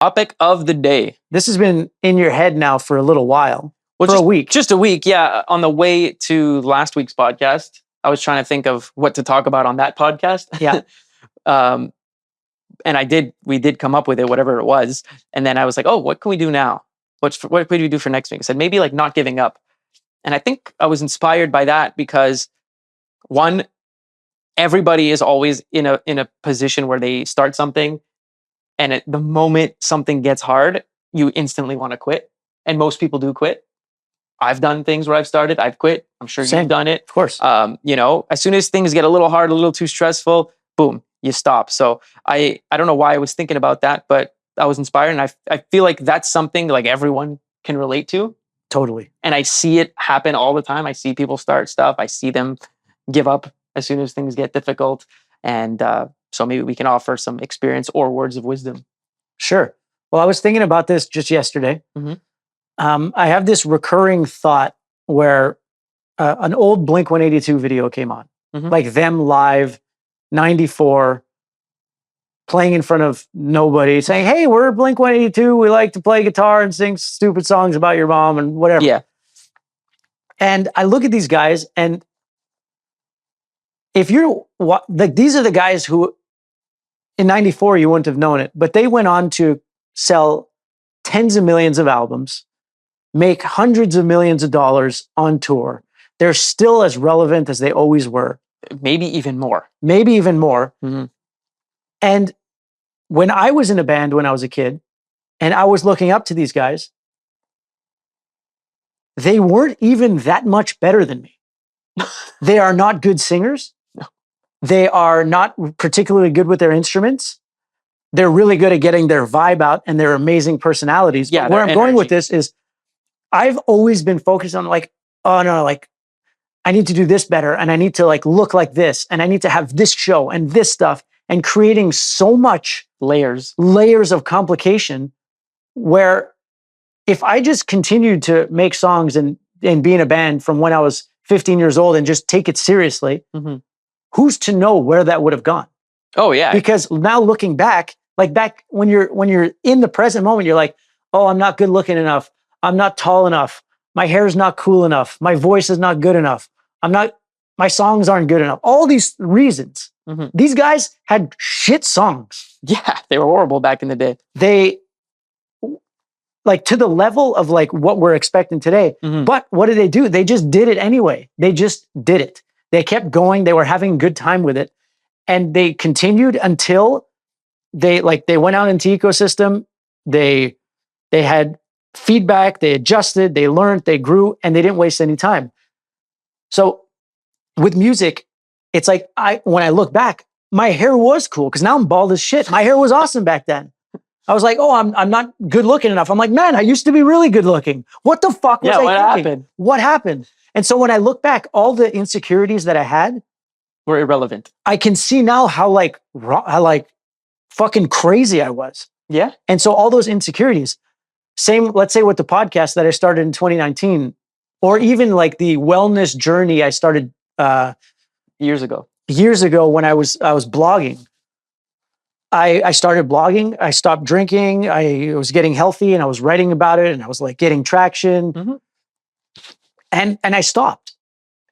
Topic of the day. This has been in your head now for a little while. Well, for a week. Just a week, yeah. On the way to last week's podcast, I was trying to think of what to talk about on that podcast. Yeah. And we did come up with it, whatever it was. And then I was like, oh, what can we do now? What can we do for next week? I said, maybe like not giving up. And I think I was inspired by that because one, everybody is always in a position where they start something. And at the moment something gets hard, you instantly want to quit. And most people do quit. I've done things where I've started, I've quit. I'm sure you've done it. Of course. As soon as things get a little hard, a little too stressful, boom, you stop. So I don't know why I was thinking about that, but I was inspired. And I feel like that's something like everyone can relate to. Totally. And I see it happen all the time. I see people start stuff. I see them give up as soon as things get difficult. And so maybe we can offer some experience or words of wisdom. Sure. Well, I was thinking about this just yesterday. Mm-hmm. I have this recurring thought where an old Blink-182 video came on, like them live, 94, playing in front of nobody, saying, hey, we're Blink-182. We like to play guitar and sing stupid songs about your mom and whatever. Yeah. And I look at these guys, and if you're like, these are the guys who in 94, you wouldn't have known it, but they went on to sell tens of millions of albums, make hundreds of millions of dollars on tour. They're still as relevant as they always were. Maybe even more. Mm-hmm. And when I was in a band when I was a kid, and I was looking up to these guys, they weren't even that much better than me. They are not good singers. No. They are not particularly good with their instruments. They're really good at getting their vibe out, and they're amazing personalities. Yeah, but where I'm going with this is I've always been focused on like, oh no, like I need to do this better, and I need to like look like this, and I need to have this show and this stuff, and creating so much layers of complication where if I just continued to make songs and be in a band from when I was 15 years old and just take it seriously, who's to know where that would have gone? Oh yeah. Because now looking back, like back when you're in the present moment, you're like, oh, I'm not good looking enough. I'm not tall enough. My hair is not cool enough. My voice is not good enough. My songs aren't good enough. All these reasons. These guys had shit songs. Yeah, they were horrible back in the day. They like to the level of like what we're expecting today. But what did they do? They just did it anyway. They just did it. They kept going. They were having a good time with it. And they continued until they went out into ecosystem. They had feedback. They adjusted. They learned. They grew, and they didn't waste any time. So with music, it's like when I look back, my hair was cool because now I'm bald as shit. My hair was awesome back then. I was like, oh, I'm not good looking enough. I'm like, man, I used to be really good looking. What the fuck was I thinking? Happened? What happened? And so when I look back, all the insecurities that I had were irrelevant. I can see now how fucking crazy I was. Yeah. And so all those insecurities, same, let's say with the podcast that I started in 2019, or even like the wellness journey I started years ago when I was blogging. I started blogging. I stopped drinking. I was getting healthy, and I was writing about it, and I was like getting traction. And I stopped.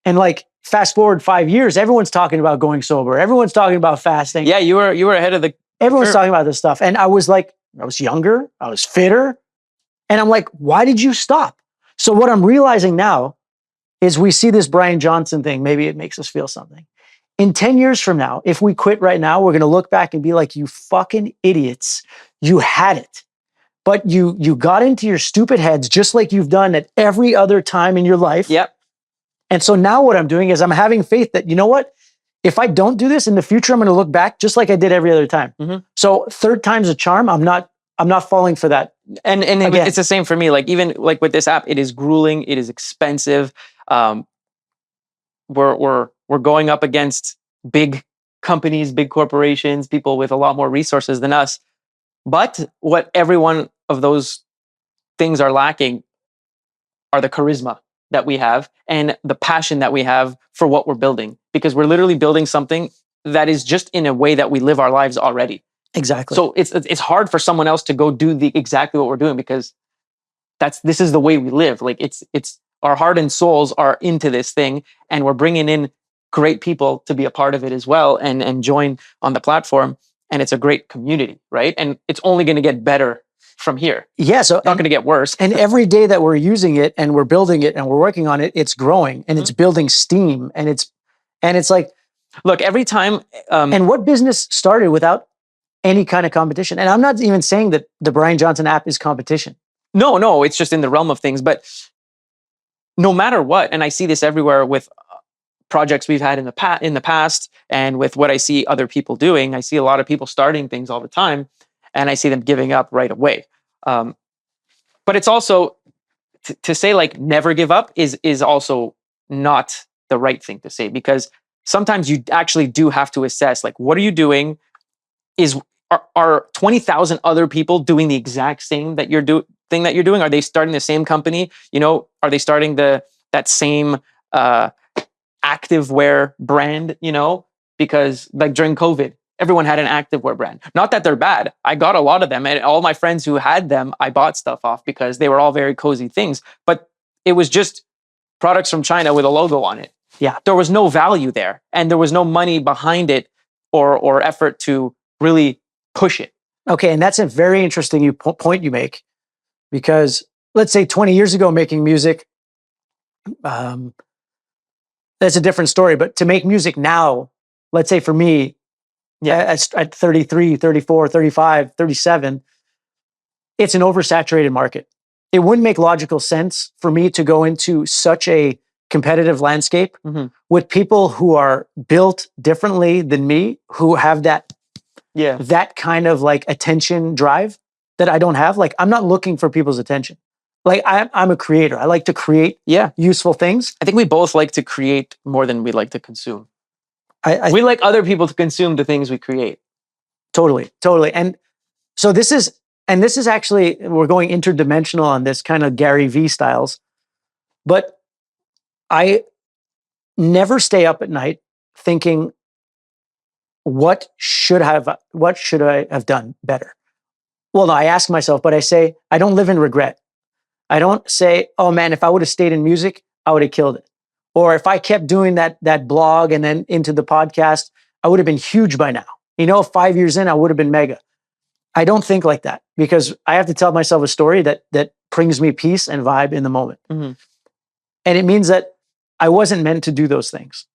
And like fast forward 5 years, everyone's talking about going sober. Everyone's talking about fasting. Yeah, you were ahead of the. Everyone's talking about this stuff, and I was younger. I was fitter, and I'm like, why did you stop? So what I'm realizing now is we see this Brian Johnson thing. Maybe it makes us feel something. In 10 years from now, if we quit right now, we're going to look back and be like, you fucking idiots. You had it. But you got into your stupid heads just like you've done at every other time in your life. Yep. And so now what I'm doing is I'm having faith that, you know what? If I don't do this in the future, I'm going to look back just like I did every other time. So third time's a charm. I'm not falling for that. And again, it's the same for me. Like even like with this app, it is grueling. It is expensive. We're going up against big companies, big corporations, people with a lot more resources than us. But what every one of those things are lacking are the charisma that we have and the passion that we have for what we're building. Because we're literally building something that is just in a way that we live our lives already. Exactly. So it's hard for someone else to go do exactly what we're doing, because this is the way we live. Like it's our heart and souls are into this thing, and we're bringing in great people to be a part of it as well, and join on the platform. And it's a great community, right? And it's only going to get better from here. Yeah. So It's not going to get worse. And every day that we're using it and we're building it and we're working on it, it's growing and it's building steam, and it's like, look, every time. And what business started without any kind of competition? And I'm not even saying that the Brian Johnson app is competition. No, it's just in the realm of things. But no matter what, and I see this everywhere with projects we've had in the past, and with what I see other people doing, I see a lot of people starting things all the time, and I see them giving up right away. But it's also to say like never give up is also not the right thing to say, because sometimes you actually do have to assess, like, what are you doing? Are 20,000 other people doing the exact same thing that you're doing? Are they starting the same company? Are they starting that same activewear brand? Because like during COVID, everyone had an activewear brand. Not that they're bad. I got a lot of them, and all my friends who had them, I bought stuff off because they were all very cozy things. But it was just products from China with a logo on it. Yeah, there was no value there, and there was no money behind it or effort to really push it. Okay, and that's a very interesting point you make, because let's say 20 years ago, making music, that's a different story. But to make music now, let's say for me, at 33, 34, 35, 37, it's an oversaturated market. It wouldn't make logical sense for me to go into such a competitive landscape with people who are built differently than me, who have that kind of like attention drive that I don't have. Like, I'm not looking for people's attention. Like, I'm a creator. I like to create useful things. I think we both like to create more than we like to consume. We like other people to consume the things we create. Totally. And so this is actually, we're going interdimensional on this, kind of Gary V styles, but I never stay up at night thinking, what should I have done better? Well, no, I ask myself, but I say, I don't live in regret. I don't say, oh man, if I would have stayed in music, I would have killed it. Or if I kept doing that blog and then into the podcast, I would have been huge by now. 5 years in, I would have been mega. I don't think like that, because I have to tell myself a story that brings me peace and vibe in the moment. And it means that I wasn't meant to do those things.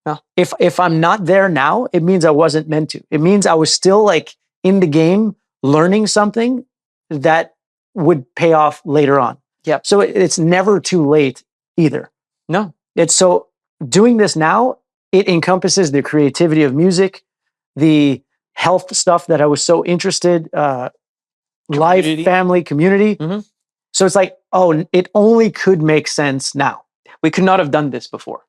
No. If I'm not there now, it means I wasn't meant to. It means I was still like in the game, learning something that would pay off later on. Yep. So it's never too late either. No. It's so doing this now, it encompasses the creativity of music, the health stuff that I was so interested, life, family, community. So it's like, oh, it only could make sense now. We could not have done this before.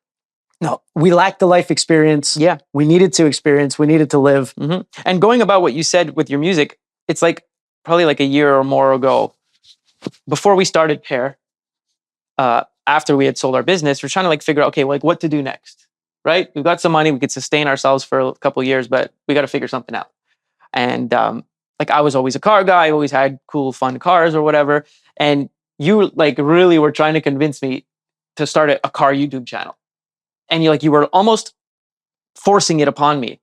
No, we lacked the life experience. Yeah. We needed to experience, we needed to live. And going about what you said with your music, it's like probably like a year or more ago, before we started Pair, after we had sold our business, we're trying to like figure out, okay, like what to do next, right? We've got some money, we could sustain ourselves for a couple of years, but we got to figure something out. And like I was always a car guy, I always had cool, fun cars or whatever. And you like really were trying to convince me to start a car YouTube channel. And you were almost forcing it upon me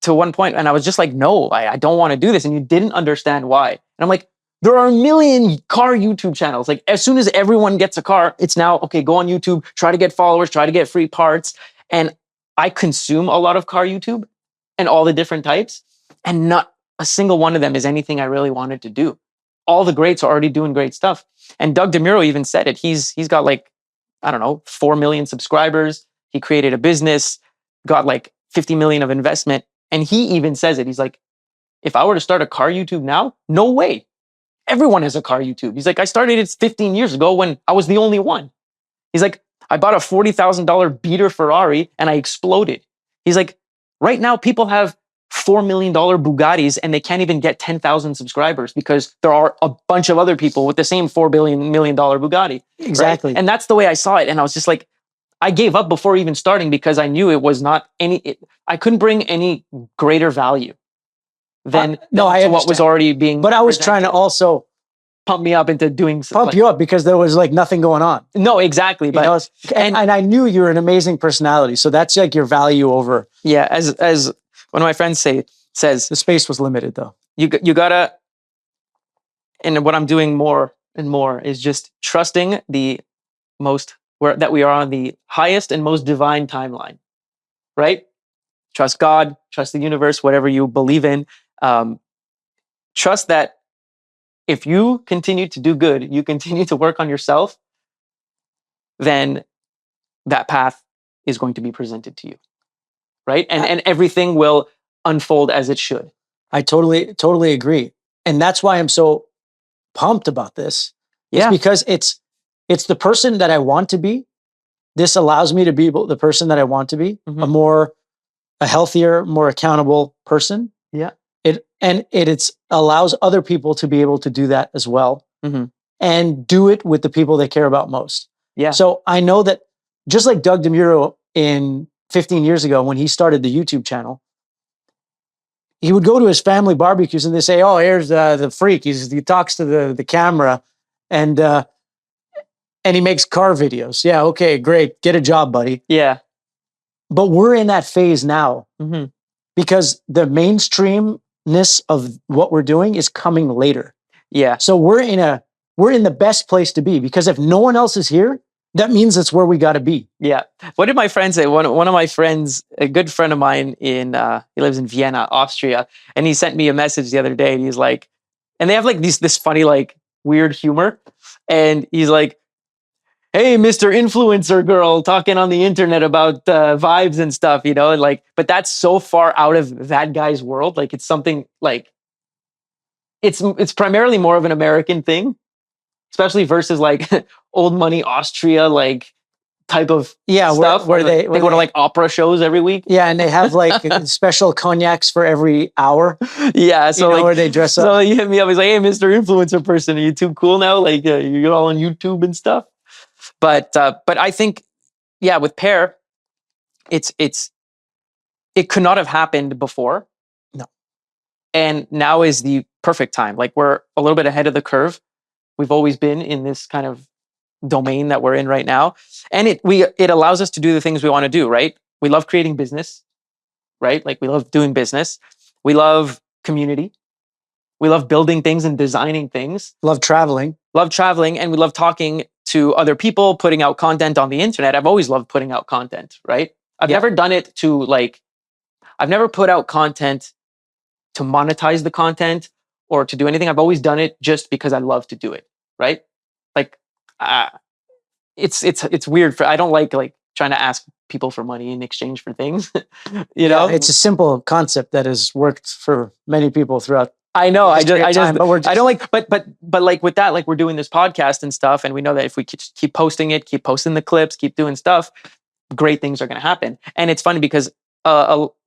to one point. And I was just like, no, I don't want to do this. And you didn't understand why. And I'm like, there are a million car YouTube channels. Like as soon as everyone gets a car, it's now, okay, go on YouTube, try to get followers, try to get free parts. And I consume a lot of car YouTube and all the different types. And not a single one of them is anything I really wanted to do. All the greats are already doing great stuff. And Doug DeMuro even said it. He's got like, I don't know, 4 million subscribers. He created a business, got like 50 million of investment. And he even says it. He's like, if I were to start a car YouTube now, no way. Everyone has a car YouTube. He's like, I started it 15 years ago when I was the only one. He's like, I bought a $40,000 beater Ferrari and I exploded. He's like, right now people have $4 million Bugattis and they can't even get 10,000 subscribers because there are a bunch of other people with the same $4 million Bugatti. Exactly. Right? And that's the way I saw it. And I was just like, I gave up before even starting because I knew it was not I couldn't bring any greater value. than no, I to what was understand. already being. But I was trying to also pump me up into doing pump you up because there was like nothing going on. No, exactly. But and I knew you were an amazing personality, so that's like your value over. Yeah, as one of my friends says, the space was limited though. You gotta, and what I'm doing more and more is just trusting that we are on the highest and most divine timeline, right? Trust God, trust the universe, whatever you believe in. Trust that if you continue to do good, you continue to work on yourself, then that path is going to be presented to you, right? And everything will unfold as it should. I totally agree. And that's why I'm so pumped about this. It's because it's the person that I want to be. This allows me to be the person that I want to be, a healthier, more accountable person. Yeah. It allows other people to be able to do that as well, and do it with the people they care about most. Yeah. So I know that just like Doug DeMuro in 15 years ago when he started the YouTube channel, he would go to his family barbecues and they say, "Oh, here's the freak. He talks to the camera, and he makes car videos. Yeah, okay, great. Get a job, buddy." Yeah. But we're in that phase now because the mainstreamness of what we're doing is coming later. Yeah. So we're in the best place to be, because if no one else is here, that means it's where we got to be. Yeah. What did my friend say? One of my friends, a good friend of mine he lives in Vienna, Austria, and he sent me a message the other day, and he's like, and they have like this funny, like weird humor. And he's like, "Hey, Mr. Influencer girl, talking on the internet about vibes and stuff, and like, but that's so far out of that guy's world. Like, it's something like, it's primarily more of an American thing, especially versus like old money Austria, like type of stuff where they go to like opera shows every week. Yeah, and they have like special cognacs for every hour. Yeah, so like where they dress up. So he hit me up. He's like, "Hey, Mr. Influencer person, are you too cool now? Like you're all on YouTube and stuff." But I think, yeah, with Pear, it could not have happened before. No. And now is the perfect time. Like, we're a little bit ahead of the curve. We've always been in this kind of domain that we're in right now. And it allows us to do the things we want to do, right? We love creating business, right? Like, we love doing business. We love community. We love building things and designing things. Love traveling. And we love talking to other people, putting out content on the internet. I've always loved putting out content, right? I've never done it I've never put out content to monetize the content or to do anything. I've always done it just because I love to do it, right? Like, it's weird. I don't like trying to ask people for money in exchange for things. It's a simple concept that has worked for many people throughout. I know. I don't like, but like with that, like, we're doing this podcast and stuff, and we know that if we keep posting it, keep posting the clips, keep doing stuff, great things are going to happen. And it's funny because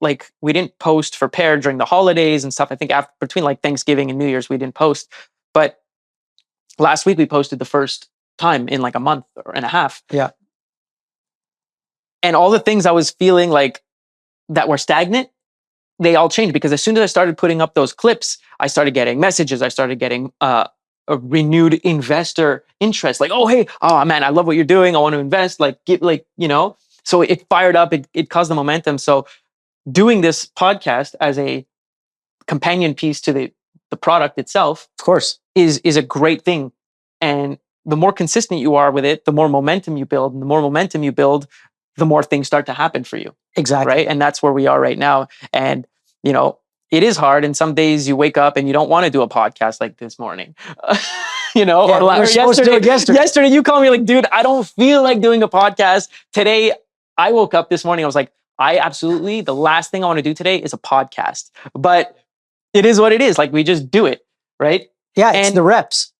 like, we didn't post for Pear during the holidays and stuff. I think between like Thanksgiving and New Year's, we didn't post. But last week we posted the first time in like a month and a half. Yeah. And all the things I was feeling like that were stagnant, they all changed, because as soon as I started putting up those clips, I started getting messages. I started getting a renewed investor interest. Like, "Oh, hey, oh man, I love what you're doing. I want to invest." Like, so it fired up. It caused the momentum. So doing this podcast as a companion piece to the product itself, of course, is a great thing. And the more consistent you are with it, the more momentum you build. And the more momentum you build, the more things start to happen for you. Exactly. Right. And that's where we are right now. And, it is hard. And some days you wake up and you don't want to do a podcast like this morning, or yesterday you called me like, "Dude, I don't feel like doing a podcast." Today, I woke up this morning. I was like, the last thing I want to do today is a podcast, but it is what it is. Like, we just do it. Right. Yeah. It's the reps.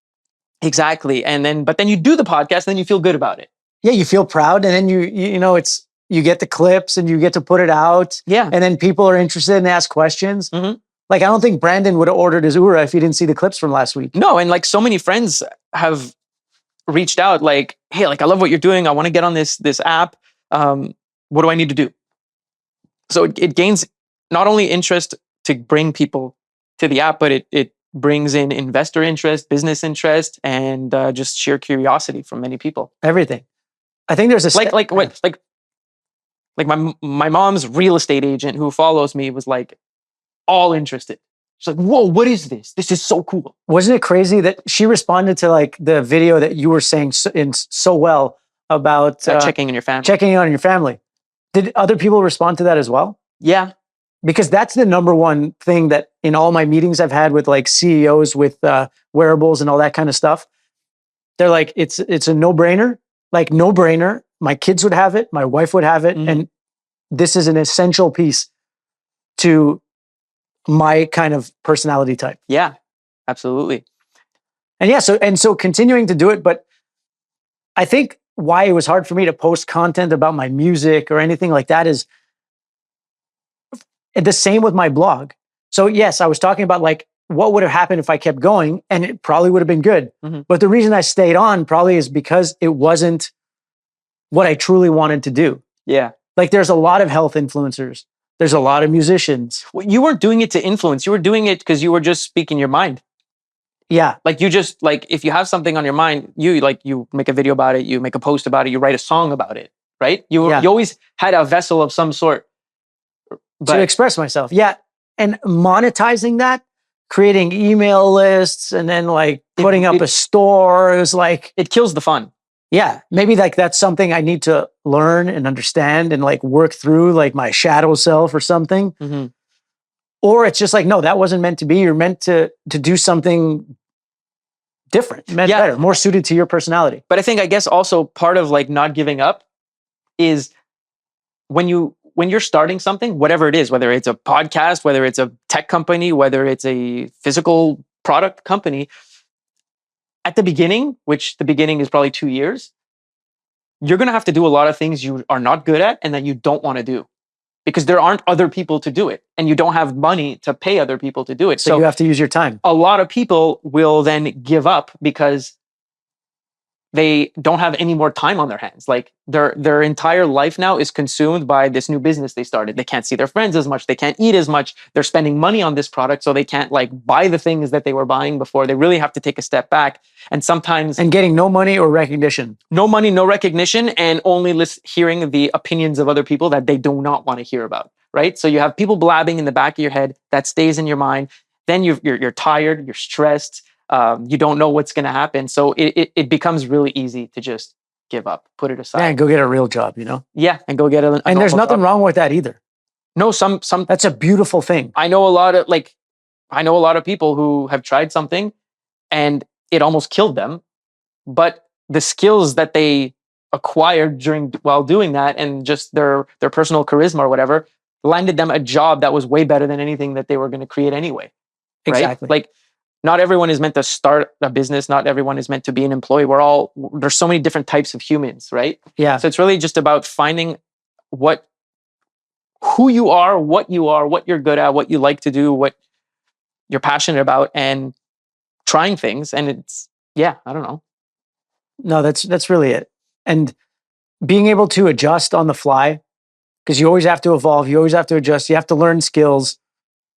Exactly. But then you do the podcast and then you feel good about it. Yeah. You feel proud. And then you get the clips and you get to put it out. Yeah. And then people are interested and ask questions. Mm-hmm. Like, I don't think Brandon would have ordered his Oura if he didn't see the clips from last week. No. And like, so many friends have reached out like, "Hey, like, I love what you're doing. I want to get on this app. What do I need to do?" So it gains not only interest to bring people to the app, but it brings in investor interest, business interest, and just sheer curiosity from many people. Everything. I think there's a like my mom's real estate agent who follows me was like all interested. She's like, "Whoa, what is this? This is so cool." Wasn't it crazy that she responded to like the video that you were saying so well about Checking in your family. checking on your family? Did other people respond to that as well? Yeah. Because that's the number one thing that in all my meetings I've had with like CEOs with wearables and all that kind of stuff, they're like, it's a no-brainer, like no-brainer. My kids would have it, my wife would have it, and this is an essential piece to my kind of personality type. Yeah, absolutely. And yeah, so continuing to do it, but I think why it was hard for me to post content about my music or anything like that is the same with my blog. So yes, I was talking about like what would have happened if I kept going, and it probably would have been good. But the reason I stayed on probably is because it wasn't what I truly wanted to do. Yeah. Like there's a lot of health influencers. There's a lot of musicians. Well, you weren't doing it to influence. You were doing it because you were just speaking your mind. Yeah. Like you just like, if you have something on your mind, you make a video about it, you make a post about it, you write a song about it, right? You always had a vessel of some sort. To express myself. Yeah. And monetizing that, creating email lists and then like putting up a store, it was like, it kills the fun. Yeah. Maybe like that's something I need to learn and understand and like work through like my shadow self or something. Or it's just like, no, that wasn't meant to be. You're meant to do something different, better, more suited to your personality. But I guess also part of like not giving up is when you're starting something, whatever it is, whether it's a podcast, whether it's a tech company, whether it's a physical product company, at the beginning, which the beginning is probably 2 years, you're going to have to do a lot of things you are not good at and that you don't want to do because there aren't other people to do it and you don't have money to pay other people to do it. So you have to use your time. A lot of people will then give up because they don't have any more time on their hands. Like their entire life now is consumed by this new business they started. They can't see their friends as much. They can't eat as much. They're spending money on this product, so they can't like buy the things that they were buying before. They really have to take a step back. And sometimes getting no money or recognition. No money, no recognition, and only hearing the opinions of other people that they do not want to hear about. Right? So you have people blabbing in the back of your head that stays in your mind. Then you're tired. You're stressed. You don't know what's going to happen. So it becomes really easy to just give up, put it aside. Yeah, and go get a real job, you know? Yeah, and go get a and there's nothing wrong with that either. No, some that's a beautiful thing. I know a lot of people who have tried something and it almost killed them, but the skills that they acquired while doing that and just their personal charisma or whatever landed them a job that was way better than anything that they were going to create anyway. Right? Exactly. Like not everyone is meant to start a business. Not everyone is meant to be an employee. There's so many different types of humans, right? Yeah. So it's really just about finding who you are, what you're good at, what you like to do, what you're passionate about, and trying things. And I don't know. No, that's really it. And being able to adjust on the fly, because you always have to evolve. You always have to adjust. You have to learn skills.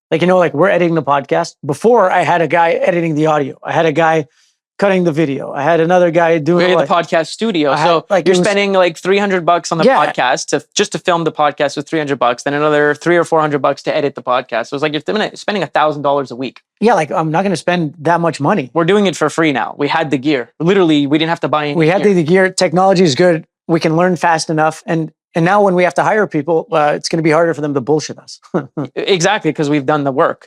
Like, like we're editing the podcast. Before I had a guy editing the audio. I had a guy cutting the video. I had another guy doing the podcast studio. So you're spending like $300 on the podcast just to film the podcast with $300, then another $300 or $400 to edit the podcast. So it's like you're spending $1,000 a week. Yeah, like I'm not going to spend that much money. We're doing it for free now. We had the gear. Literally, we didn't have to buy any. We had the gear. Technology is good. We can learn fast enough. And now when we have to hire people, it's going to be harder for them to bullshit us. Exactly, because we've done the work.